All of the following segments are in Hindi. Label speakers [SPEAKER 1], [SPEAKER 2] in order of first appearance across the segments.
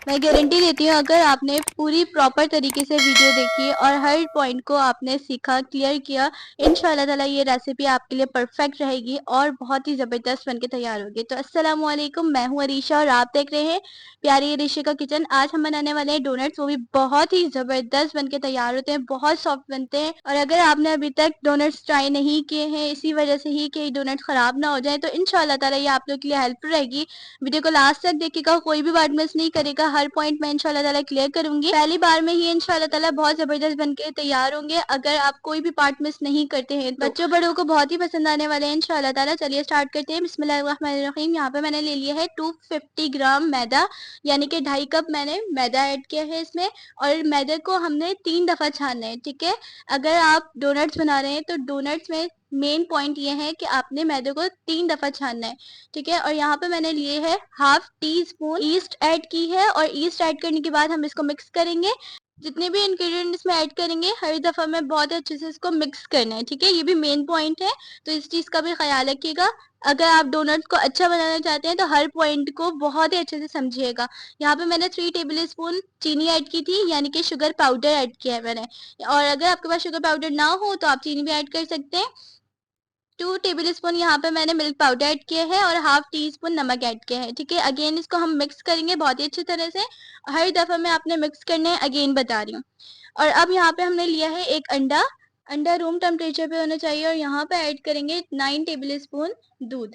[SPEAKER 1] मैं गारंटी देती हूँ अगर आपने पूरी प्रॉपर तरीके से वीडियो देखी और हर पॉइंट को आपने सीखा, क्लियर किया, इंशाल्लाह ताला ये रेसिपी आपके लिए परफेक्ट रहेगी और बहुत ही ज़बरदस्त बनके तैयार होगी। तो अस्सलाम वालेकुम, मैं हूँ अरीशा और आप देख रहे हैं प्यारी अरीशा का किचन। आज हम बनाने वाले हैं डोनट्स, वो भी बहुत ही ज़बरदस्त बनके तैयार होते हैं, बहुत सॉफ्ट बनते हैं। और अगर आपने अभी तक डोनट्स ट्राई नहीं किए हैं इसी वजह से ही कि डोनट्स ख़राब ना हो जाए, तो इंशाल्लाह ताला ये आप लोग के लिए हेल्पफुल रहेगी। वीडियो को लास्ट तक देखिएगा, कोई भी पार्ट मिस नहीं करेगा, हर पॉइंट मैं इंशाल्लाह ताला क्लियर करूंगी। पहली बार में ही इंशाल्लाह ताला बहुत जबरदस्त बनके तैयार होंगे अगर आप कोई भी पार्ट मिस नहीं करते हैं तो। बच्चों बड़ों को बहुत ही पसंद आने वाले हैं इंशाल्लाह ताला। चलिए स्टार्ट करते हैं। बिस्मिल्लाहिर्रहमानिर्रहीम। यहाँ पे मैंने ले लिया है 250 ग्राम मैदा, यानी कि 2.5 कप मैंने मैदा ऐड किया है इसमें। और मैदे को हमने 3 दफा छानना है, ठीक है। अगर आप डोनट्स बना रहे हैं तो डोनट्स में मेन पॉइंट ये है कि आपने मैदे को 3 दफा छानना है, ठीक है। और यहाँ पे मैंने लिए है half tea spoon east add की है, और ईस्ट ऐड करने के बाद हम इसको मिक्स करेंगे। जितने भी इंग्रेडिएंट इसमें ऐड करेंगे हर दफा में बहुत अच्छे से इसको मिक्स करना है, ठीक है। ये भी मेन पॉइंट है, तो इस चीज का भी ख्याल रखिएगा। अगर आप डोनट्स को अच्छा बनाना चाहते हैं तो हर पॉइंट को बहुत ही अच्छे से समझिएगा। यहाँ पे मैंने 3 टेबल स्पून चीनी ऐड की थी, यानी कि शुगर पाउडर ऐड किया है मैंने। और अगर आपके पास शुगर पाउडर ना हो तो आप चीनी भी ऐड कर सकते हैं। 2 टेबल स्पून यहाँ पे मैंने मिल्क पाउडर ऐड किया है और हाफ टी स्पून नमक ऐड किया है, ठीक है। अगेन इसको हम मिक्स करेंगे बहुत ही अच्छी तरह से। हर दफा में आपने मिक्स करना है, अगेन बता रही हूँ। और अब यहाँ पे हमने लिया है एक अंडा। अंडा रूम टेम्परेचर पे होना चाहिए, और यहाँ पे ऐड करेंगे 9 टेबल स्पून दूध,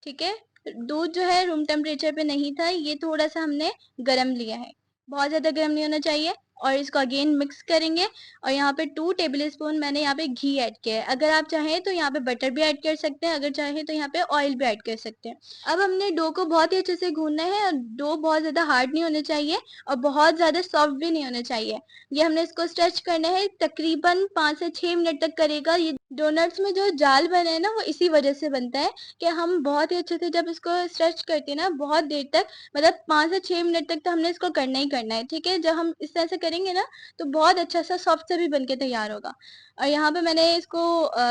[SPEAKER 1] ठीक है। दूध जो है रूम टेम्परेचर पे नहीं था, ये थोड़ा सा हमने गर्म लिया है, बहुत ज्यादा गर्म नहीं होना चाहिए। और इसको अगेन मिक्स करेंगे। और यहाँ पे 2 टेबल स्पून मैंने यहाँ पे घी ऐड किया है। अगर आप चाहें तो यहाँ पे बटर भी ऐड कर सकते हैं, अगर चाहें तो यहाँ पे ऑयल भी ऐड कर सकते हैं। अब हमने डो को बहुत ही अच्छे से गूंदना है, और डो बहुत ज्यादा हार्ड नहीं होना चाहिए और बहुत ज्यादा सॉफ्ट भी नहीं होना चाहिए। ये हमने इसको स्ट्रेच करना है, तकरीबन 5 से 6 मिनट तक करेगा। ये डोनट्स में जो जाल बने हैं ना, वो इसी वजह से बनता है कि हम बहुत ही अच्छे से जब इसको स्ट्रेच करते हैं ना बहुत देर तक, मतलब 5 से 6 मिनट तक तो हमने इसको करना ही करना है, ठीक है। जब हम इस तरह से करेंगे ना तो बहुत अच्छा सा सॉफ्ट सा भी बनके तैयार होगा। और यहाँ पे मैंने इसको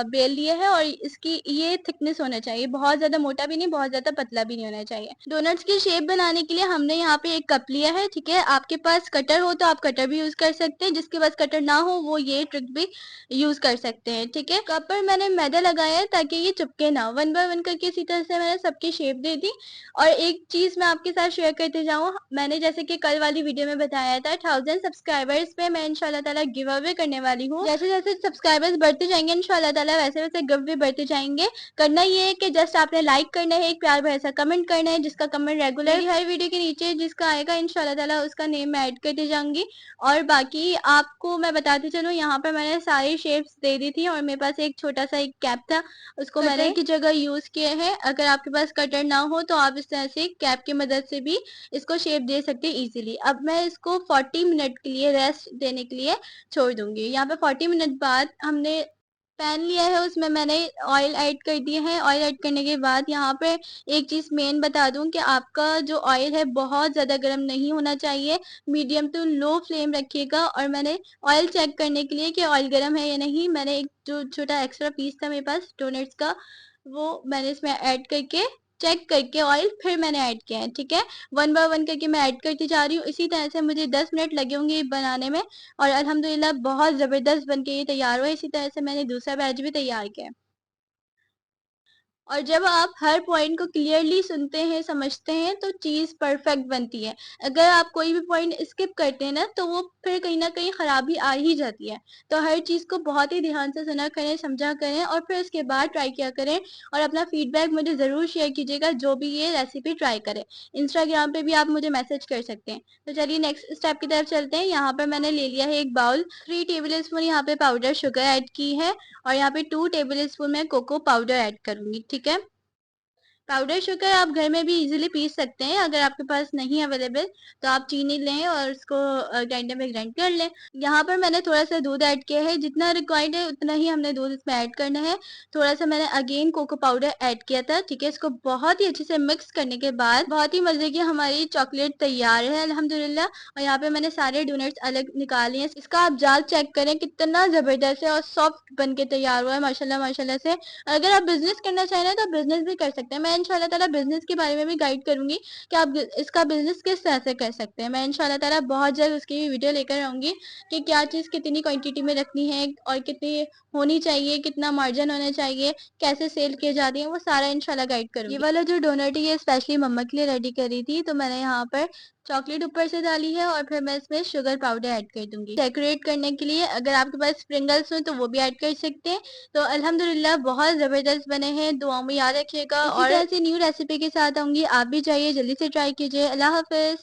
[SPEAKER 1] बेल लिया है, और इसकी ये थिकनेस होना चाहिए, बहुत ज्यादा मोटा भी नहीं, बहुत ज्यादा पतला भी नहीं होना चाहिए। डोनट्स की शेप बनाने के लिए हमने यहाँ पे एक कप लिया है, ठीक है। आपके पास कटर हो तो आप कटर भी यूज कर सकते हैं, जिसके पास कटर ना हो वो ये ट्रिक भी यूज कर सकते हैं, ठीक है। कप पर मैंने मैदा लगाया है ताकि ये चिपके ना। 1 बाय 1 करके इसी तरह से मैंने सबकी शेप दे दी। और एक चीज मैं आपके साथ शेयर करते जाऊँ, मैंने जैसे कि कल वाली वीडियो में बताया था 1000 सब्सक्राइबर्स पे मैं इंशाल्लाह ताला गिव अवे करने वाली हूँ। जैसे जैसे सब्सक्राइबर्स बढ़ते जाएंगे इंशाल्लाह ताला वैसे वैसे गिव अवे बढ़ते जाएंगे। करना ये है कि जस्ट आपने लाइक करना है, एक प्यार भरा सा कमेंट करना है, जिसका कमेंट रेगुलर हर वीडियो के नीचे जिसका आएगा इंशाल्लाह ताला उसका नेम मैं ऐड करते जाऊंगी। और बाकी आपको मैं बताती चलूँ, यहाँ पर मैंने सारी शेप्स दे दी थी, और मेरे पास एक छोटा सा एक कैप था, उसको मैंने की जगह यूज किया है। अगर आपके पास कटर ना हो तो आप इस तरह से कैप की मदद से भी इसको शेप दे सकते हैं इजीली। अब मैं इसको 40 मिनट के लिए रेस्ट देने के लिए छोड़ दूंगी। यहाँ पे 40 मिनट बाद हमने पैन लिया है, उसमें मैंने ऑयल ऐड कर दिया है। ऑयल ऐड करने के बाद यहाँ पे एक चीज मेन बता दूं कि आपका जो ऑयल है बहुत ज्यादा गर्म नहीं होना चाहिए, मीडियम टू लो फ्लेम रखिएगा। और मैंने ऑयल चेक करने के लिए कि ऑयल गर्म है या नहीं, मैंने एक जो छोटा एक्स्ट्रा पीस था मेरे पास डोनट्स का, वो मैंने इसमें ऐड करके चेक करके ऑयल फिर मैंने ऐड किया है, ठीक है। 1 बाय 1 करके मैं ऐड करती जा रही हूँ। इसी तरह से मुझे 10 मिनट लगे होंगे बनाने में, और अल्हम्दुलिल्लाह बहुत जबरदस्त बनके ये तैयार हुआ। इसी तरह से मैंने दूसरा बैच भी तैयार किया। और जब आप हर पॉइंट को क्लियरली सुनते हैं, समझते हैं, तो चीज परफेक्ट बनती है। अगर आप कोई भी पॉइंट स्किप करते हैं ना तो वो फिर कहीं ना कहीं खराबी आ ही जाती है। तो हर चीज को बहुत ही ध्यान से सुना करें, समझा करें, और फिर उसके बाद ट्राई किया करें। और अपना फीडबैक मुझे जरूर शेयर कीजिएगा जो भी ये रेसिपी ट्राई करे। इंस्टाग्राम पे भी आप मुझे मैसेज कर सकते हैं। तो चलिए नेक्स्ट स्टेप की तरफ चलते हैं। यहाँ पर मैंने ले लिया है एक बाउल, 3 टेबल स्पून यहाँ पे पाउडर शुगर ऐड की है, और यहाँ पे 2 टेबल स्पून मैं कोको पाउडर ऐड करूंगी, ठीक है। पाउडर शुगर आप घर में भी इजीली पीस सकते हैं, अगर आपके पास नहीं अवेलेबल तो आप चीनी लें और उसको ग्राइंडर में ग्राइंड कर लें। यहाँ पर मैंने थोड़ा सा दूध ऐड किया है, जितना रिक्वायर्ड है उतना ही हमने दूध इसमें ऐड करना है। थोड़ा सा मैंने अगेन कोको पाउडर ऐड किया था, ठीक है। इसको बहुत ही अच्छे से मिक्स करने के बाद बहुत ही मजे की हमारी चॉकलेट तैयार है अल्हम्दुलिल्लाह। और यहाँ पे मैंने सारे डोनट्स अलग निकाले हैं। इसका आप जाल चेक करें कितना जबरदस्त है और सॉफ्ट बन के तैयार हुआ है माशाल्लाह माशाल्लाह से। अगर आप बिजनेस करना चाहें ना तो बिजनेस भी कर सकते हैं। मैं इंशाल्लाह ताला बिजनेस के बारे में भी गाइड करूंगी कि आप इसका बिजनेस किस तरह से कर सकते हैं। मैं इंशाल्लाह ताला बहुत जल्द उसकी भी वीडियो लेकर आऊंगी कि क्या चीज़ कितनी क्वांटिटी में रखनी है और कितनी होनी चाहिए, कितना मार्जिन होना चाहिए, कैसे सेल किए जाते हैं, वो सारा इंशाल्लाह गाइड करूंगी। ये वाला जो डोनट है ये स्पेशली मम्मा के लिए रेडी करी थी, तो मैंने यहाँ पर चॉकलेट ऊपर से डाली है और फिर मैं इसमें शुगर पाउडर ऐड कर दूंगी डेकोरेट करने के लिए। अगर आपके पास स्प्रिंगल्स हो तो वो भी ऐड कर सकते हैं। तो अल्हम्दुलिल्लाह बहुत जबरदस्त बने हैं, दुआओं में याद रखिएगा। इसी तरह से न्यू रेसिपी के साथ आऊंगी, आप भी जाइए जल्दी से ट्राई कीजिए। अल्लाह हाफिज।